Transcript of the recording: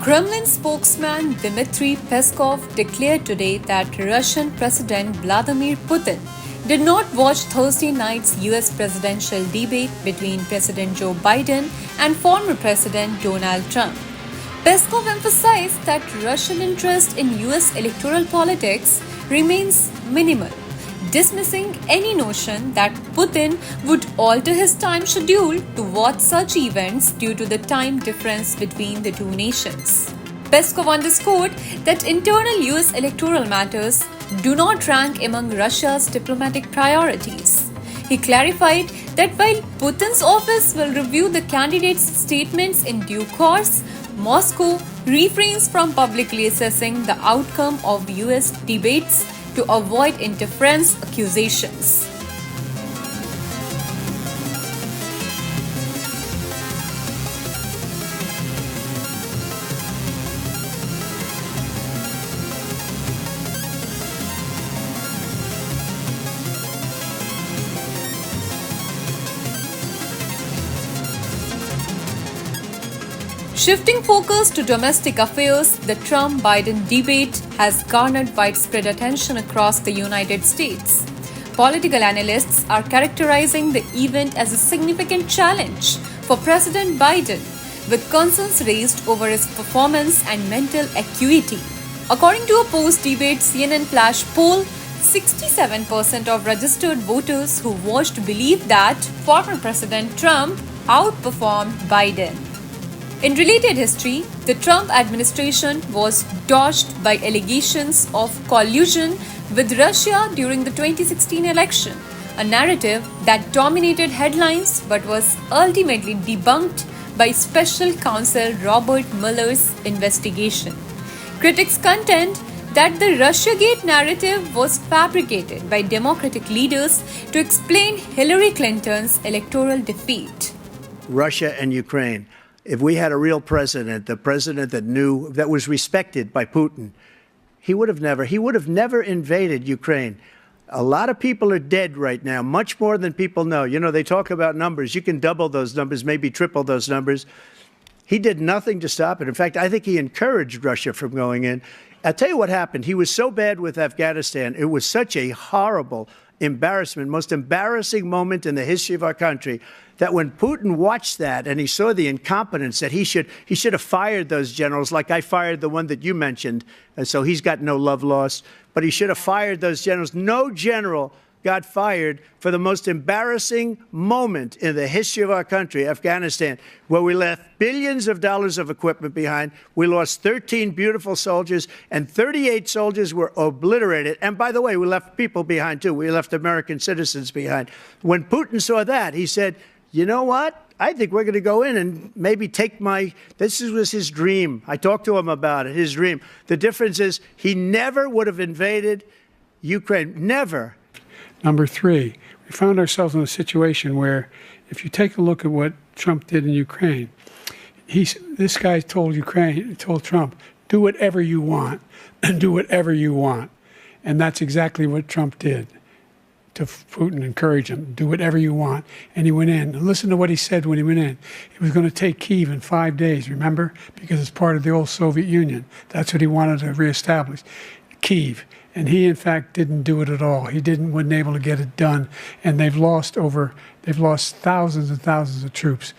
Kremlin spokesman Dmitry Peskov declared today that Russian President Vladimir Putin did not watch Thursday night's US presidential debate between President Joe Biden and former President Donald Trump. Peskov emphasized that Russian interest in US electoral politics remains minimal, dismissing any notion that Putin would alter his time schedule to watch such events due to the time difference between the two nations. Peskov underscored that internal US electoral matters do not rank among Russia's diplomatic priorities. He clarified that while Putin's office will review the candidates' statements in due course, Moscow refrains from publicly assessing the outcome of US debates to avoid interference accusations. Shifting focus to domestic affairs, the Trump-Biden debate has garnered widespread attention across the United States. Political analysts are characterizing the event as a significant challenge for President Biden, with concerns raised over his performance and mental acuity. According to a post-debate CNN flash poll, 67% of registered voters who watched believe that former President Trump outperformed Biden. In related history, the Trump administration was dogged by allegations of collusion with Russia during the 2016 election, a narrative that dominated headlines but was ultimately debunked by special counsel Robert Mueller's investigation. Critics contend that the Russiagate narrative was fabricated by Democratic leaders to explain Hillary Clinton's electoral defeat. Russia and Ukraine. If we had a real president, the president that knew, that was respected by Putin, he would have never invaded Ukraine. A lot of people are dead right now, much more than people know. You know, they talk about numbers. You can double those numbers, maybe triple those numbers. He did nothing to stop it. In fact, I think he encouraged Russia from going in. I'll tell you what happened. He was so bad with Afghanistan. It was such a horrible embarrassment, most embarrassing moment in the history of our country, that when Putin watched that and he saw the incompetence, that he should have fired those generals, like I fired the one that you mentioned, and so he's got no love lost, but he should have fired those generals. No general got fired for the most embarrassing moment in the history of our country, Afghanistan, where we left billions of dollars of equipment behind. We lost 13 beautiful soldiers, and 38 soldiers were obliterated. And by the way, we left people behind, too. We left American citizens behind. When Putin saw that, he said, you know what? I think we're going to go in and maybe take this was his dream. I talked to him about it, his dream. The difference is he never would have invaded Ukraine. Never. Number three, we found ourselves in a situation where if you take a look at what Trump did in Ukraine, this guy told Trump, do whatever you want, and do whatever you want. And that's exactly what Trump did to Putin, encourage him, do whatever you want. And he went in. And listen to what he said when he went in. He was going to take Kyiv in 5 days, remember? Because it's part of the old Soviet Union. That's what he wanted to reestablish, Kyiv. And he, in fact, didn't do it at all. He wasn't able to get it done. And they've lost thousands and thousands of troops.